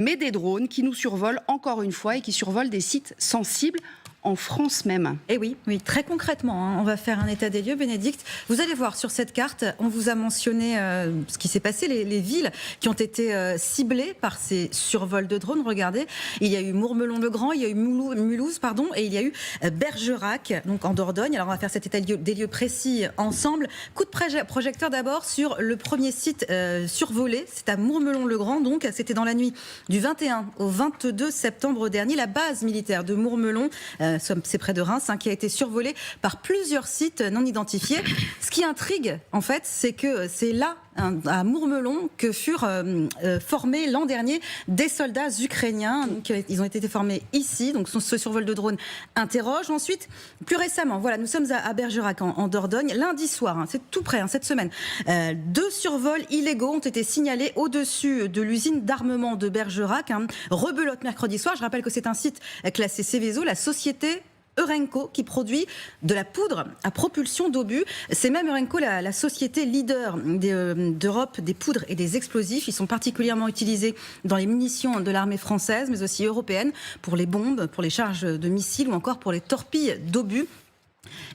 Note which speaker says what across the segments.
Speaker 1: mais des drones qui nous survolent encore une fois et qui survolent des sites sensibles en France même.
Speaker 2: Et oui, très concrètement, on va faire un état des lieux, Bénédicte. Vous allez voir sur cette carte, on vous a mentionné ce qui s'est passé, les villes qui ont été ciblées par ces survols de drones. Regardez, il y a eu Mourmelon-le-Grand, il y a eu Mulhouse, et il y a eu Bergerac, donc en Dordogne. Alors on va faire cet état des lieux précis ensemble. Coup de projecteur d'abord sur le premier site survolé, c'est à Mourmelon-le-Grand, donc c'était dans la nuit du 21 au 22 septembre dernier. La base militaire de Mourmelon, c'est près de Reims, qui a été survolé par plusieurs sites non identifiés. Ce qui intrigue, en fait, c'est que c'est là, à Mourmelon, que furent formés l'an dernier des soldats ukrainiens. Donc, ils ont été formés ici. Donc, ce survol de drone interroge. Ensuite, plus récemment, voilà, nous sommes à Bergerac, en Dordogne. Lundi soir, c'est tout près, cette semaine, 2 survols illégaux ont été signalés au-dessus de l'usine d'armement de Bergerac. Rebelote mercredi soir. Je rappelle que c'est un site classé Seveso, la société Eurenco qui produit de la poudre à propulsion d'obus. C'est même Eurenco la société leader d'Europe des poudres et des explosifs. Ils sont particulièrement utilisés dans les munitions de l'armée française, mais aussi européenne, pour les bombes, pour les charges de missiles ou encore pour les torpilles d'obus.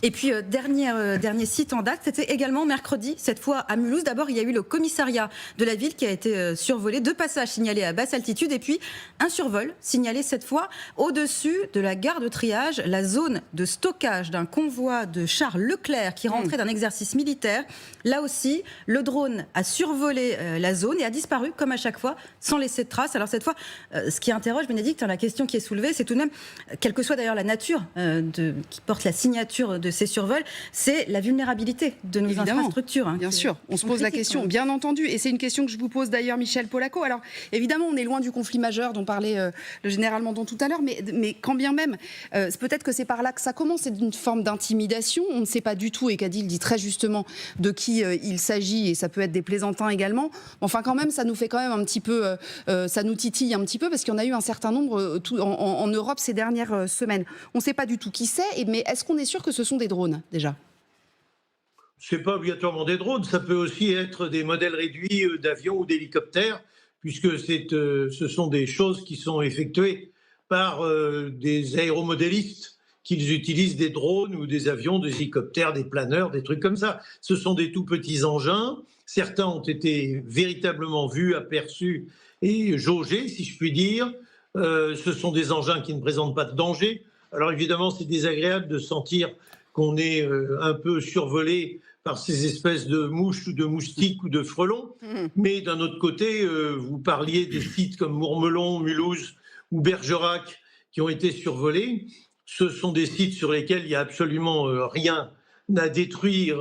Speaker 2: Et puis, dernier site en date, c'était également mercredi, cette fois à Mulhouse. D'abord, il y a eu le commissariat de la ville qui a été survolé, 2 passages signalés à basse altitude et puis un survol signalé cette fois au-dessus de la gare de triage, la zone de stockage d'un convoi de chars Leclerc qui rentrait d'un exercice militaire. Là aussi, le drone a survolé la zone et a disparu, comme à chaque fois, sans laisser de traces. Alors cette fois, ce qui interroge, Bénédicte, la question qui est soulevée, c'est tout de même, quelle que soit d'ailleurs la nature qui porte la signature de ces survols, c'est la vulnérabilité de nos infrastructures.
Speaker 1: Bien sûr, on se pose la question, bien entendu, et c'est une question que je vous pose d'ailleurs, Michel Polaco. Alors évidemment, on est loin du conflit majeur dont parlait le général Mandon tout à l'heure, mais quand bien même, peut-être que c'est par là que ça commence, c'est d'une forme d'intimidation. On ne sait pas du tout, et Cadil dit très justement de qui il s'agit, et ça peut être des plaisantins également. Enfin, quand même, ça nous fait quand même un petit peu, ça nous titille un petit peu, parce qu'il y en a eu un certain nombre en Europe ces dernières semaines. On ne sait pas du tout qui c'est, mais est-ce qu'on est sûr que ce sont des drones, déjà?
Speaker 3: Ce n'est pas obligatoirement des drones, ça peut aussi être des modèles réduits d'avions ou d'hélicoptères, puisque ce sont des choses qui sont effectuées par des aéromodélistes, qu'ils utilisent des drones ou des avions, des hélicoptères, des planeurs, des trucs comme ça. Ce sont des tout petits engins, certains ont été véritablement vus, aperçus et jaugés, si je puis dire. Ce sont des engins qui ne présentent pas de danger. Alors évidemment, c'est désagréable de sentir qu'on est un peu survolé par ces espèces de mouches ou de moustiques ou de frelons. Mais d'un autre côté, vous parliez des sites comme Mourmelon, Mulhouse ou Bergerac qui ont été survolés. Ce sont des sites sur lesquels il n'y a absolument rien à détruire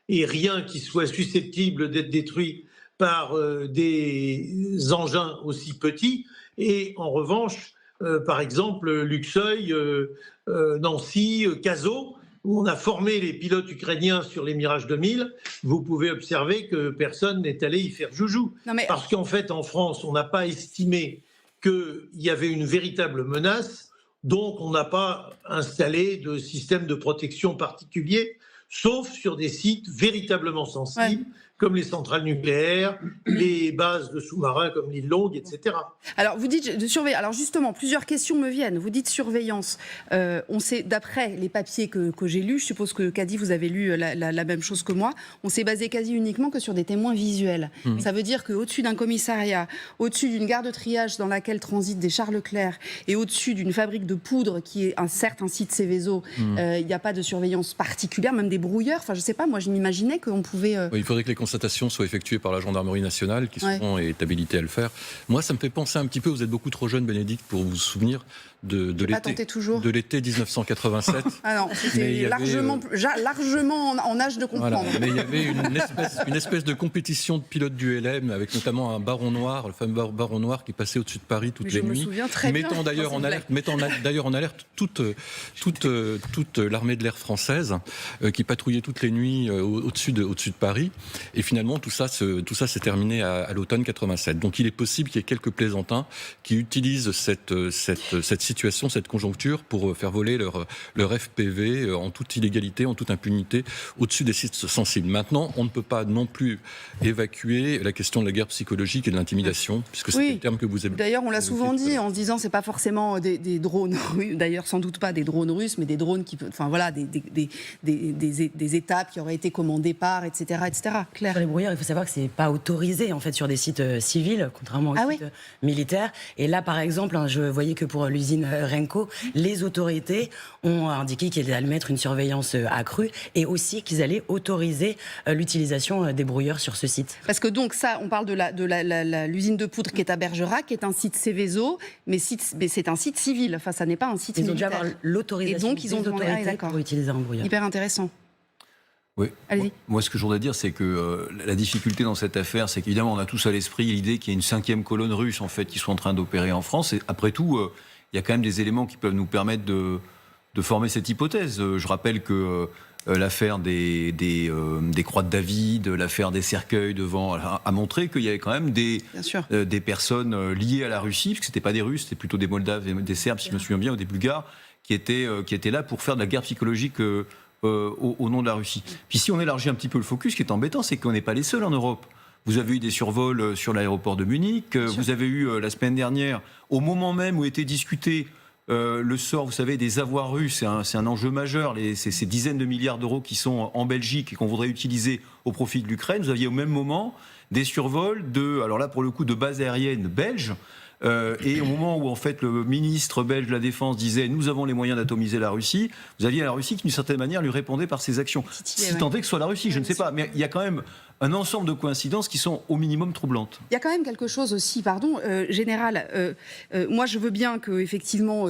Speaker 3: et rien qui soit susceptible d'être détruit par des engins aussi petits. Et en revanche, par exemple, Luxeuil, Nancy, Cazaux, où on a formé les pilotes ukrainiens sur les Mirage 2000, vous pouvez observer que personne n'est allé y faire joujou. Parce qu'en fait, en France, on n'a pas estimé qu'il y avait une véritable menace, donc on n'a pas installé de système de protection particulier, sauf sur des sites véritablement sensibles, comme les centrales nucléaires, les bases de sous-marins comme l'île Longue, etc.
Speaker 1: Alors, vous dites de surveiller. Alors, justement, plusieurs questions me viennent. Vous dites surveillance. On sait, d'après les papiers que j'ai lus, je suppose que, Kadi, vous avez lu la même chose que moi, on s'est basé quasi uniquement que sur des témoins visuels. Ça veut dire qu'au-dessus d'un commissariat, au-dessus d'une gare de triage dans laquelle transitent des chars Leclerc et au-dessus d'une fabrique de poudre qui est certes un site Seveso, il n'y a pas de surveillance particulière, même des brouilleurs. Enfin, je ne sais pas, moi, je m'imaginais qu'on pouvait...
Speaker 4: Il faudrait que les constatations soient effectuées par la gendarmerie nationale, qui souvent est habilitée à le faire. Moi, ça me fait penser un petit peu, vous êtes beaucoup trop jeune, Bénédicte, pour vous souvenir de l'été 1987.
Speaker 1: Ah non, c'était largement en âge de comprendre.
Speaker 4: Voilà. Mais il y avait une espèce de compétition de pilotes du LM, avec notamment un baron noir, le fameux baron noir qui passait au-dessus de Paris toutes les nuits, mettant d'ailleurs en alerte toute l'armée de l'air française, qui patrouillait toutes les nuits au-dessus de Paris. Et finalement, tout ça s'est terminé à l'automne 87. Donc il est possible qu'il y ait quelques plaisantins qui utilisent cette situation, cette conjoncture pour faire voler leur FPV en toute illégalité, en toute impunité, au-dessus des sites sensibles. Maintenant, on ne peut pas non plus évacuer la question de la guerre psychologique et de l'intimidation, puisque c'est le terme que vous avez.
Speaker 1: D'ailleurs, on l'a souvent dit en se disant c'est pas forcément des drones russes, d'ailleurs sans doute pas des drones russes, mais des drones qui, enfin voilà, des étapes qui auraient été commandées par, etc., etc. Claire.
Speaker 5: Sur les brouilleurs, il faut savoir que c'est pas autorisé en fait sur des sites civils, contrairement aux sites militaires. Et là, par exemple, je voyais que pour l'usine Renko, les autorités ont indiqué qu'ils allaient mettre une surveillance accrue et aussi qu'ils allaient autoriser l'utilisation des brouilleurs sur ce site.
Speaker 1: Parce que donc ça, on parle de l'usine de poudre qui est à Bergerac, qui est un site Céveso, mais c'est un site civil. Enfin, ça n'est pas un site militaire.
Speaker 5: Ils ont déjà avoir l'autorisation.
Speaker 1: Et donc ils ont demandé
Speaker 5: pour utiliser un brouilleur.
Speaker 1: Hyper intéressant.
Speaker 6: Oui.
Speaker 1: Allez-y.
Speaker 6: Moi, ce que je voudrais dire, c'est que la difficulté dans cette affaire, c'est qu'évidemment, on a tous à l'esprit l'idée qu'il y a une 5e colonne russe, en fait, qui sont en train d'opérer en France. Et après tout, il y a quand même des éléments qui peuvent nous permettre de former cette hypothèse. Je rappelle que l'affaire des croix de David, l'affaire des cercueils devant, a montré qu'il y avait quand même des personnes liées à la Russie, parce que c'était pas des Russes, c'était plutôt des Moldaves, des Serbes, si je me souviens bien, ou des Bulgares, qui étaient là pour faire de la guerre psychologique au nom de la Russie. Puis si on élargit un petit peu le focus, ce qui est embêtant, c'est qu'on n'est pas les seuls en Europe. Vous avez eu des survols sur l'aéroport de Munich, vous avez eu la semaine dernière, au moment même où était discuté le sort, vous savez, des avoirs russes, c'est un enjeu majeur, ces dizaines de milliards d'euros qui sont en Belgique et qu'on voudrait utiliser au profit de l'Ukraine. Vous aviez au même moment des survols alors là pour le coup de bases aériennes belges. Et au moment où en fait le ministre belge de la Défense disait nous avons les moyens d'atomiser la Russie, vous aviez la Russie qui d'une certaine manière lui répondait par ses actions. Si tant est que ce soit la Russie, je ne sais pas, mais il y a quand même un ensemble de coïncidences qui sont au minimum troublantes.
Speaker 1: Il y a quand même quelque chose aussi, général. Moi, je veux bien que effectivement,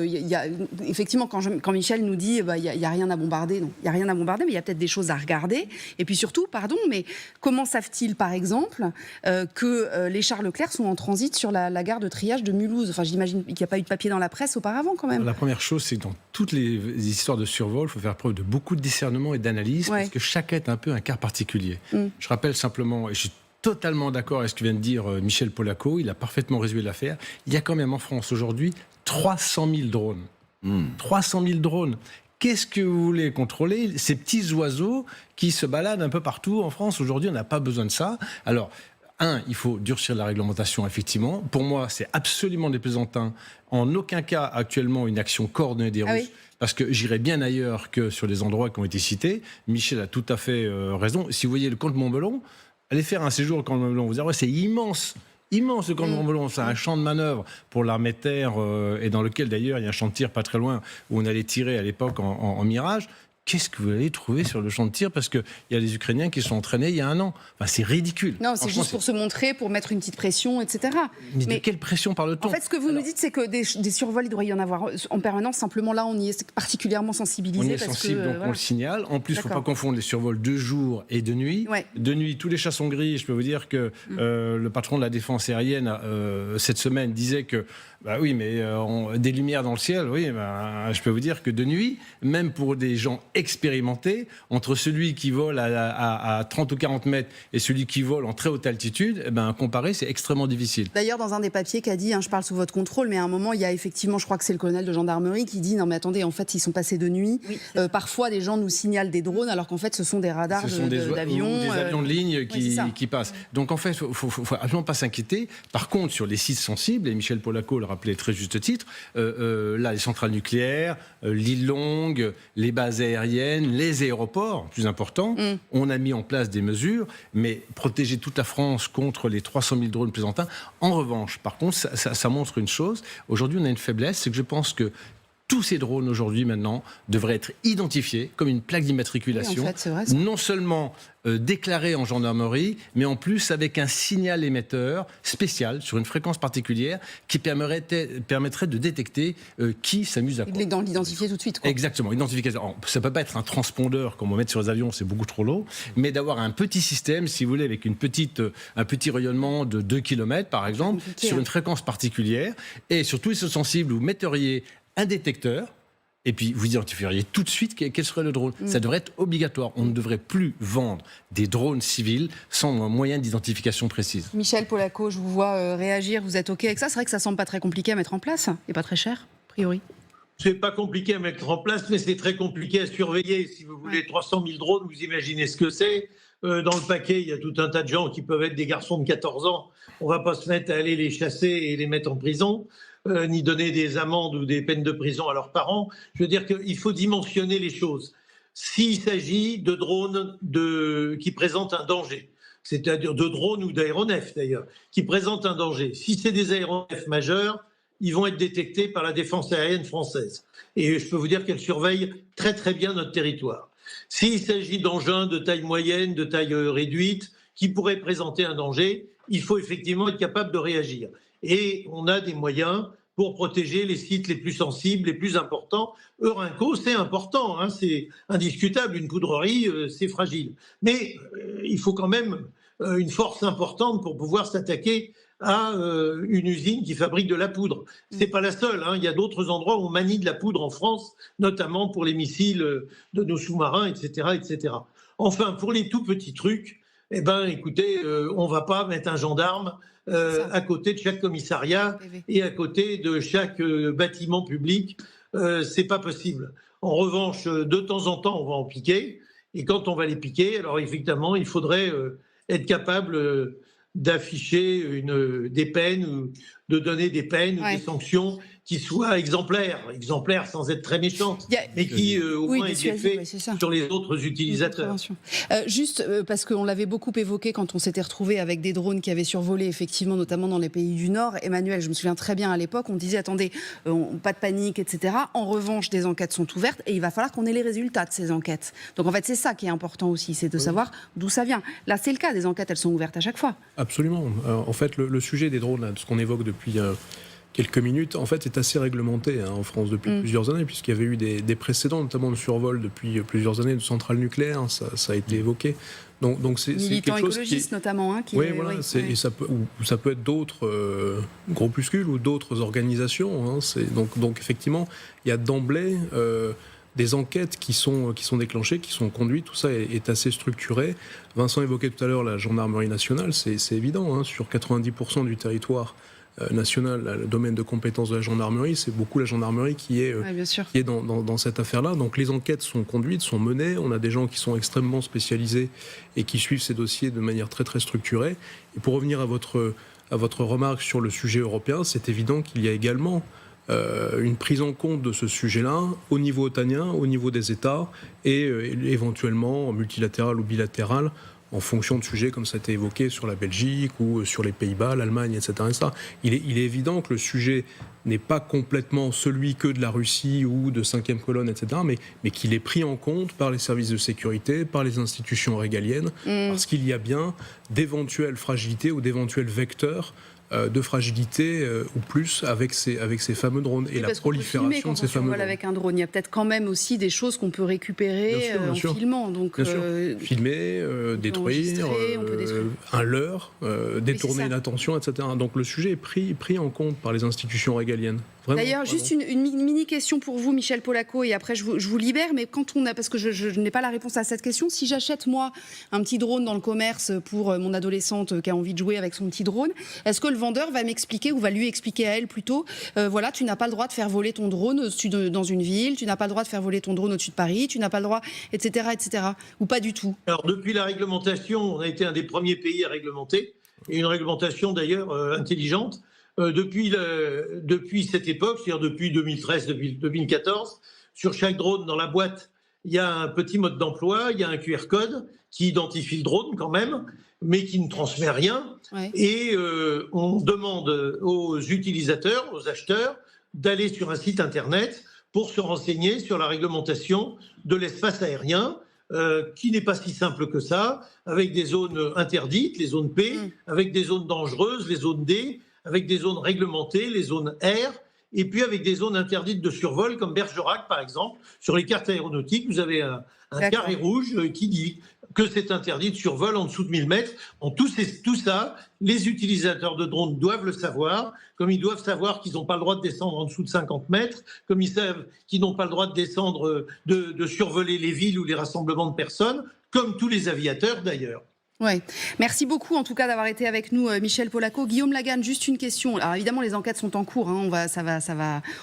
Speaker 1: quand Michel nous dit, il y a rien à bombarder, non, il y a rien à bombarder, mais il y a peut-être des choses à regarder. Et puis surtout, mais comment savent-ils, par exemple, que les chars Leclerc sont en transit sur la gare de triage de Mulhouse? Enfin, j'imagine qu'il n'y a pas eu de papier dans la presse auparavant, quand même.
Speaker 7: La première chose, c'est que dans toutes les histoires de survol, il faut faire preuve de beaucoup de discernement et d'analyse, parce que chacun est un peu un cas particulier. Je rappelle simplement, et je suis totalement d'accord avec ce que vient de dire Michel Polaco, il a parfaitement résumé l'affaire. Il y a quand même en France aujourd'hui 300 000 drones. 300 000 drones. Qu'est-ce que vous voulez contrôler? Ces petits oiseaux qui se baladent un peu partout en France. Aujourd'hui, on n'a pas besoin de ça. Alors, il faut durcir la réglementation, effectivement. Pour moi, c'est absolument des plaisantins. En aucun cas, actuellement, une action coordonnée des Russes. Parce que j'irais bien ailleurs que sur les endroits qui ont été cités. Michel a tout à fait raison. Si vous voyez le camp de Montbelon, allez faire un séjour au camp de Montbelon. Vous direz, c'est immense. Immense le camp de Montbelon, c'est un champ de manœuvre pour l'armée de terre et dans lequel d'ailleurs il y a un champ de tir pas très loin où on allait tirer à l'époque en Mirage. Qu'est-ce que vous allez trouver sur le champ de tir? Parce qu'il y a les Ukrainiens qui sont entraînés il y a un an. Enfin, c'est ridicule.
Speaker 1: Non, c'est juste pour se montrer, pour mettre une petite pression, etc.
Speaker 7: Mais de quelle pression parle-t-on?
Speaker 1: En fait, ce que vous nous dites, c'est que des survols, il devrait y en avoir en permanence. Simplement, là, on y est particulièrement sensibilisé.
Speaker 7: On est sensible, donc on le signale. En plus, il ne faut pas confondre les survols de jour et de nuit. De nuit, tous les chats sont gris. Je peux vous dire que le patron de la défense aérienne, cette semaine, disait que oui, mais des lumières dans le ciel, je peux vous dire que de nuit, même pour des gens expérimentés, entre celui qui vole à 30 ou 40 mètres et celui qui vole en très haute altitude, comparer, c'est extrêmement difficile.
Speaker 1: D'ailleurs, dans un des papiers qu'a dit, je parle sous votre contrôle, mais à un moment, il y a effectivement, je crois que c'est le colonel de gendarmerie qui dit, non mais attendez, en fait, ils sont passés de nuit. Parfois, des gens nous signalent des drones, alors qu'en fait, ce sont des radars d'avions.
Speaker 7: Des avions de ligne qui passent. Donc en fait, il ne faut absolument pas s'inquiéter. Par contre, sur les sites sensibles, et Michel Polaco le rappelait très juste titre, là, les centrales nucléaires, l'île Longue, les bases aériennes, les aéroports, plus important, on a mis en place des mesures, mais protéger toute la France contre les 300 000 drones plaisantins. En revanche, par contre, ça montre une chose. Aujourd'hui, on a une faiblesse, c'est que je pense que tous ces drones aujourd'hui maintenant devraient être identifiés comme une plaque d'immatriculation, non seulement déclarés en gendarmerie, mais en plus avec un signal émetteur spécial sur une fréquence particulière qui permettrait de détecter qui s'amuse à quoi.
Speaker 1: Dans l'identifier tout de suite.
Speaker 7: Exactement, identification. Alors, ça ne peut pas être un transpondeur qu'on va mettre sur les avions, c'est beaucoup trop lourd, mais d'avoir un petit système, si vous voulez, avec un petit rayonnement de 2 km par exemple, sur une fréquence particulière, et surtout ils sont sensibles, vous metteriez un détecteur et puis vous identifieriez tout de suite quel serait le drone. Ça devrait être obligatoire. On ne devrait plus vendre des drones civils sans un moyen d'identification précise.
Speaker 1: Michel Polaco, je vous vois réagir, vous êtes OK avec ça? C'est vrai que ça semble pas très compliqué à mettre en place et pas très cher, a priori.
Speaker 3: C'est pas compliqué à mettre en place, mais c'est très compliqué à surveiller. Si vous voulez 300 000 drones, vous imaginez ce que c'est. Dans le paquet, il y a tout un tas de gens qui peuvent être des garçons de 14 ans. On ne va pas se mettre à aller les chasser et les mettre en prison, ni donner des amendes ou des peines de prison à leurs parents. Je veux dire qu'il faut dimensionner les choses. S'il s'agit de drones qui présentent un danger, c'est-à-dire de drones ou d'aéronefs d'ailleurs, qui présentent un danger, si c'est des aéronefs majeurs, ils vont être détectés par la défense aérienne française. Et je peux vous dire qu'elle surveille très très bien notre territoire. S'il s'agit d'engins de taille moyenne, de taille réduite, qui pourraient présenter un danger, il faut effectivement être capable de réagir. Et on a des moyens pour protéger les sites les plus sensibles, les plus importants. Eurenco, c'est important, hein, c'est indiscutable. Une poudrerie, c'est fragile. Mais il faut quand même une force importante pour pouvoir s'attaquer à une usine qui fabrique de la poudre. C'est pas la seule, hein. Il y a d'autres endroits où on manie de la poudre en France, notamment pour les missiles de nos sous-marins, etc., etc. Enfin, pour les tout petits trucs, eh ben, écoutez, on va pas mettre un gendarme à côté de chaque commissariat et à côté de chaque bâtiment public. C'est pas possible. En revanche, de temps en temps, on va en piquer. Et quand on va les piquer, alors évidemment, il faudrait être capable d'afficher des peines, ou de donner des peines ou des sanctions qui soient exemplaires sans être très méchantes, mais qui au moins aient des faits sur les autres utilisateurs.
Speaker 1: Juste parce qu'on l'avait beaucoup évoqué quand on s'était retrouvé avec des drones qui avaient survolé effectivement, notamment dans les pays du Nord. Emmanuel, je me souviens très bien à l'époque, on disait attendez, pas de panique, etc. En revanche, des enquêtes sont ouvertes et il va falloir qu'on ait les résultats de ces enquêtes. Donc en fait, c'est ça qui est important aussi, c'est de savoir d'où ça vient. Là, c'est le cas, des enquêtes, elles sont ouvertes à chaque fois.
Speaker 8: Absolument. En fait, le sujet des drones, là, de ce qu'on évoque depuis quelques minutes, en fait, est assez réglementé en France depuis plusieurs années, puisqu'il y avait eu des précédents, notamment de survol depuis plusieurs années de centrales nucléaires, ça a été évoqué. Donc c'est
Speaker 1: militants
Speaker 8: quelque chose
Speaker 1: écologistes notamment, hein,
Speaker 8: et ça peut être d'autres groupuscules ou d'autres organisations. Hein, donc effectivement, il y a d'emblée des enquêtes qui sont déclenchées, qui sont conduites, tout ça est assez structuré. Vincent évoquait tout à l'heure la gendarmerie nationale, c'est évident, hein, sur 90% du territoire national, le domaine de compétence de la gendarmerie, c'est beaucoup la gendarmerie qui est dans cette affaire-là. Donc les enquêtes sont conduites, sont menées, on a des gens qui sont extrêmement spécialisés et qui suivent ces dossiers de manière très très structurée. Et pour revenir à votre remarque sur le sujet européen, c'est évident qu'il y a également une prise en compte de ce sujet-là au niveau otanien, au niveau des États et éventuellement multilatéral ou bilatéral en fonction de sujets comme ça a été évoqué sur la Belgique ou sur les Pays-Bas, l'Allemagne, etc. Il est évident que le sujet n'est pas complètement celui que de la Russie ou de cinquième colonne, etc., mais qu'il est pris en compte par les services de sécurité, par les institutions régaliennes, parce qu'il y a bien d'éventuelles fragilités ou d'éventuels vecteurs de fragilité ou plus avec ces fameux drones et la prolifération de ces fameux drones.
Speaker 1: Avec un drone, il y a peut-être quand même aussi des choses qu'on peut récupérer en filmant. Donc,
Speaker 8: filmer, détruire, un leurre, détourner l'attention, etc. Donc le sujet est pris en compte par les institutions régaliennes.
Speaker 1: D'ailleurs, juste une mini question pour vous, Michel Polaco, et après je vous libère, mais quand on a, parce que je n'ai pas la réponse à cette question, si j'achète moi un petit drone dans le commerce pour mon adolescente qui a envie de jouer avec son petit drone, est-ce que le vendeur va m'expliquer, ou va lui expliquer à elle plutôt, voilà, tu n'as pas le droit de faire voler ton drone au-dessus dans une ville, tu n'as pas le droit de faire voler ton drone au-dessus de Paris, tu n'as pas le droit, etc., etc., ou pas du tout?
Speaker 3: Alors depuis la réglementation, on a été un des premiers pays à réglementer, et une réglementation d'ailleurs intelligente. Depuis cette époque, c'est-à-dire depuis 2013, 2014, sur chaque drone dans la boîte, il y a un petit mode d'emploi, il y a un QR code qui identifie le drone quand même, mais qui ne transmet rien. Ouais. Et on demande aux utilisateurs, aux acheteurs, d'aller sur un site internet pour se renseigner sur la réglementation de l'espace aérien, qui n'est pas si simple que ça, avec des zones interdites, les zones P, avec des zones dangereuses, les zones D, avec des zones réglementées, les zones R, et puis avec des zones interdites de survol, comme Bergerac, par exemple. Sur les cartes aéronautiques, vous avez un carré rouge qui dit que c'est interdit de survol en dessous de 1000 mètres. Tout ça, les utilisateurs de drones doivent le savoir, comme ils doivent savoir qu'ils n'ont pas le droit de descendre en dessous de 50 mètres, comme ils savent qu'ils n'ont pas le droit de descendre, de survoler les villes ou les rassemblements de personnes, comme tous les aviateurs d'ailleurs.
Speaker 1: Ouais. Merci beaucoup en tout cas d'avoir été avec nous, Michel Polaco. Guillaume Laganne, juste une question. Alors évidemment les enquêtes sont en cours, hein.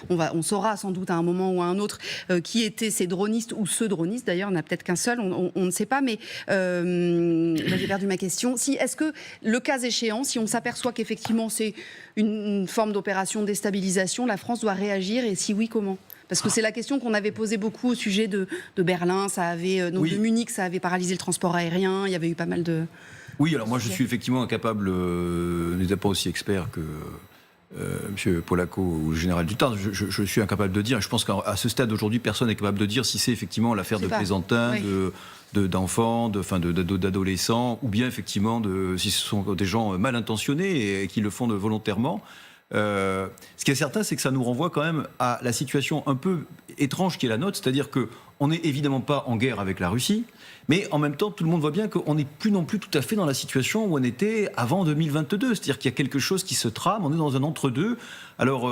Speaker 1: On saura sans doute à un moment ou à un autre qui étaient ces dronistes ou ce droniste. D'ailleurs, on n'a peut-être qu'un seul, on ne sait pas. Mais j'ai perdu ma question. Est-ce que le cas échéant, si on s'aperçoit qu'effectivement c'est une forme d'opération de déstabilisation, la France doit réagir et si oui, comment ? Parce que c'est la question qu'on avait posée beaucoup au sujet de Berlin, de Munich, ça avait paralysé le transport aérien, il y avait eu pas mal de...
Speaker 6: Oui, alors moi je suis effectivement incapable, n'étant pas aussi expert que M. Polaco ou le général Duterte, je suis incapable de dire, je pense qu'à ce stade aujourd'hui, personne n'est capable de dire si c'est effectivement l'affaire de plaisantins, d'enfants, d'adolescents, ou bien effectivement si ce sont des gens mal intentionnés et qui le font volontairement. Ce qui est certain, c'est que ça nous renvoie quand même à la situation un peu étrange qui est la nôtre, c'est-à-dire qu'on n'est évidemment pas en guerre avec la Russie, mais en même temps, tout le monde voit bien qu'on n'est plus non plus tout à fait dans la situation où on était avant 2022, c'est-à-dire qu'il y a quelque chose qui se trame, on est dans un entre-deux. Alors,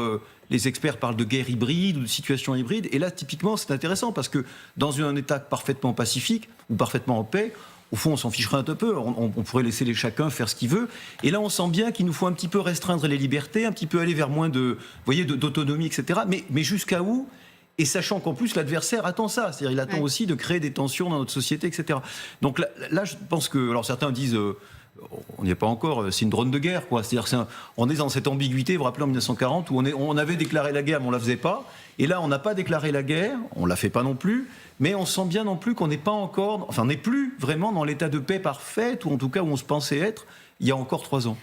Speaker 6: les experts parlent de guerre hybride ou de situation hybride, et là, typiquement, c'est intéressant, parce que dans un État parfaitement pacifique ou parfaitement en paix, au fond, on s'en ficherait un peu. On pourrait laisser chacun faire ce qu'il veut. Et là, on sent bien qu'il nous faut un petit peu restreindre les libertés, un petit peu aller vers moins d'autonomie, etc. Mais jusqu'à où ? Et sachant qu'en plus, l'adversaire attend ça. C'est-à-dire, il attend aussi de créer des tensions dans notre société, etc. Donc là je pense que... Alors, certains disent... on n'y est pas encore, c'est une drone de guerre, quoi. C'est-à-dire, on est dans cette ambiguïté, vous vous rappelez en 1940, où on avait déclaré la guerre, mais on ne la faisait pas. Et là, on n'a pas déclaré la guerre, on ne la fait pas non plus, mais on sent bien non plus qu'on n'est pas encore, enfin, on n'est plus vraiment dans l'état de paix parfait, ou en tout cas où on se pensait être il y a encore 3 ans.